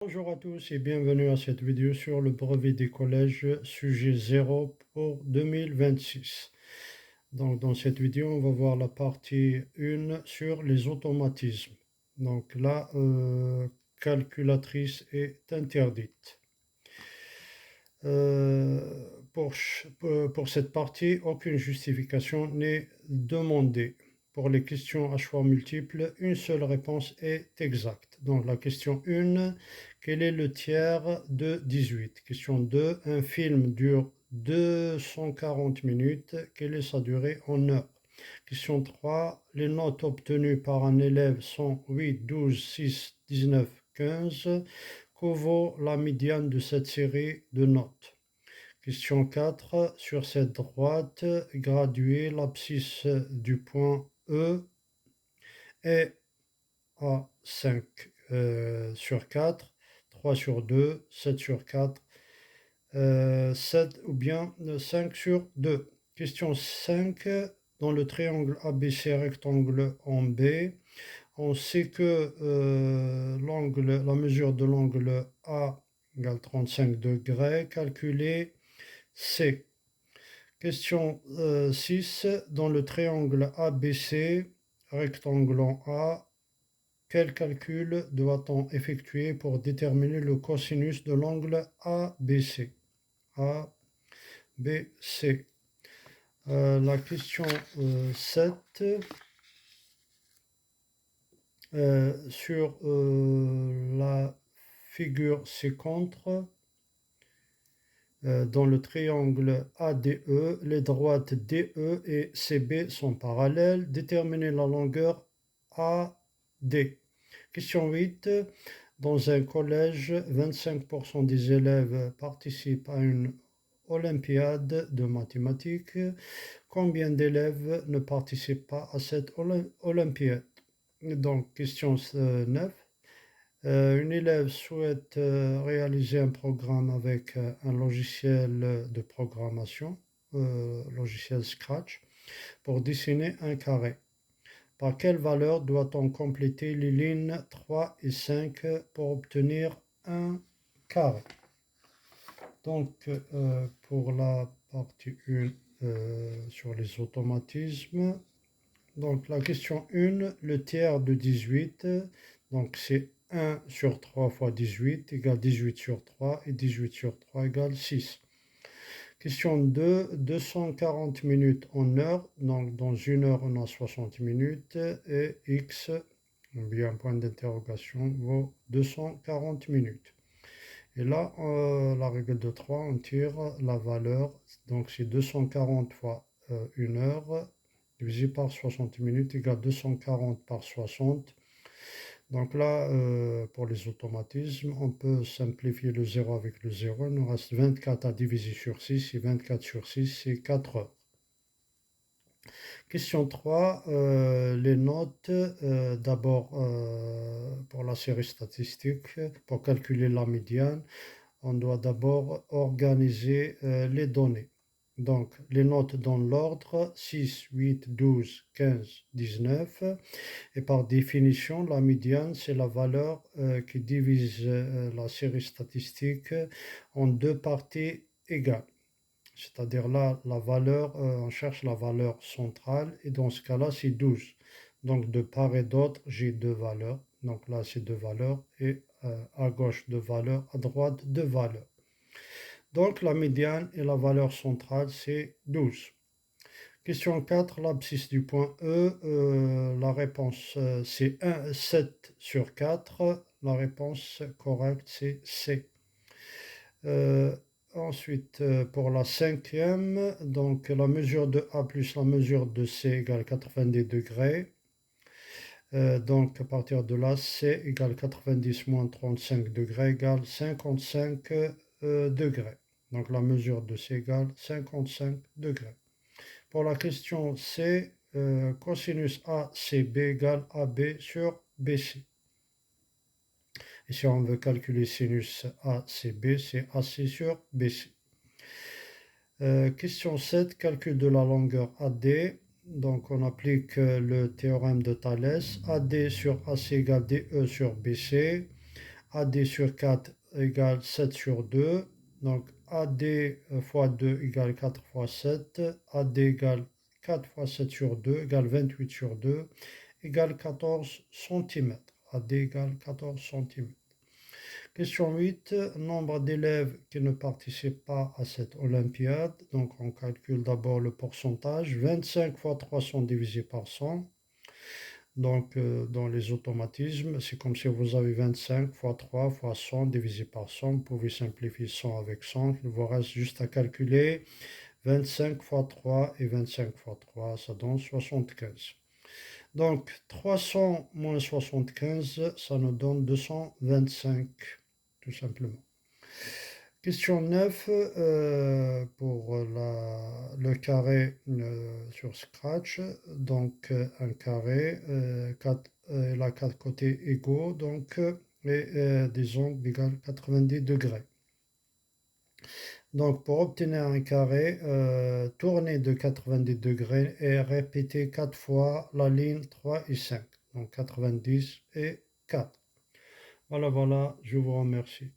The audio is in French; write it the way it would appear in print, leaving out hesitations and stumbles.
Bonjour à tous et bienvenue à cette vidéo sur le brevet des collèges sujet 0 pour 2026. Donc dans cette vidéo, on va voir la partie 1 sur les automatismes. Donc la calculatrice est interdite. Pour cette partie, aucune justification n'est demandée. Pour les questions à choix multiples, une seule réponse est exacte. Donc la question 1, quel est le tiers de 18? Question 2, un film dure 240 minutes, quelle est sa durée en heures? Question 3, les notes obtenues par un élève sont 8, 12, 6, 19, 15. Que vaut la médiane de cette série de notes? Question 4. Sur cette droite graduée, l'abscisse du point E est à 5 sur 4, 3 sur 2, 7 sur 4, 7 ou bien 5 sur 2. Question 5. Dans le triangle ABC rectangle en B, on sait que la mesure de l'angle A égale 35 degrés. Calculez C. Question 6. Dans le triangle ABC, rectangle en A, quel calcul doit-on effectuer pour déterminer le cosinus de l'angle ABC? ABC. La question 7. Sur la figure ci-contre, dans le triangle ADE, les droites DE et CB sont parallèles. Déterminez la longueur AD. Question 8. Dans un collège, 25% des élèves participent à une olympiade de mathématiques. Combien d'élèves ne participent pas à cette olympiade? Donc, question 9. Une élève souhaite réaliser un programme avec un logiciel de programmation, logiciel Scratch, pour dessiner un carré. Par quelle valeur doit-on compléter les lignes 3 et 5 pour obtenir un carré? Donc, pour la partie 1 sur les automatismes, donc la question 1, le tiers de 18, donc c'est 1 sur 3 fois 18 égale 18 sur 3 et 18 sur 3 égale 6. Question 2, 240 minutes en heure, donc dans une heure on a 60 minutes et x, ou bien point d'interrogation, vaut 240 minutes. Et là, la règle de 3, on tire la valeur, donc c'est 240 fois 1 heure, divisé par 60 minutes égale 240 par 60. Donc là, pour les automatismes, on peut simplifier le 0 avec le 0. Il nous reste 24 à diviser sur 6. Et 24 sur 6, c'est 4 heures. Question 3. Les notes. D'abord, pour la série statistique, pour calculer la médiane, on doit d'abord organiser les données. Donc, les notes dans l'ordre 6, 8, 12, 15, 19. Et par définition, la médiane, c'est la valeur qui divise la série statistique en deux parties égales. C'est-à-dire là, la valeur, on cherche la valeur centrale et dans ce cas-là, c'est 12. Donc, de part et d'autre, j'ai deux valeurs. Donc là, c'est deux valeurs et à gauche, deux valeurs, à droite, deux valeurs. Donc, la médiane et la valeur centrale, c'est 12. Question 4, l'abscisse du point E, la réponse c'est 7 sur 4. La réponse correcte, c'est C. Ensuite, pour la cinquième, donc la mesure de A plus la mesure de C égale 90 degrés. Donc, à partir de là, C égale 90 moins 35 degrés égale 55 degrés. Donc, la mesure de C égale 55 degrés. Pour la question C, cosinus ACB égale AB sur BC. Et si on veut calculer sinus ACB, c'est AC sur BC. Question 7, calcul de la longueur AD. Donc on applique le théorème de Thalès. AD sur AC égale DE sur BC. AD sur 4 égale 7 sur 2. Donc AD fois 2 égale 4 fois 7. AD égale 4 fois 7 sur 2 égale 28 sur 2 égale 14 cm. AD égale 14 cm. Question 8. Nombre d'élèves qui ne participent pas à cette olympiade. Donc on calcule d'abord le pourcentage. 25 fois 300 divisé par 100. Donc dans les automatismes, c'est comme si vous avez 25 fois 3 fois 100 divisé par 100. Vous pouvez simplifier 100 avec 100. Il vous reste juste à calculer 25 fois 3 et 25 fois 3, ça donne 75. Donc 300 moins 75, ça nous donne 225, tout simplement. Question 9, pour le carré sur Scratch. Donc un carré, il a 4 côtés égaux, donc, et des angles égales 90 degrés. Donc pour obtenir un carré, tournez de 90 degrés et répétez 4 fois la ligne 3 et 5. Donc 90 et 4. Voilà, je vous remercie.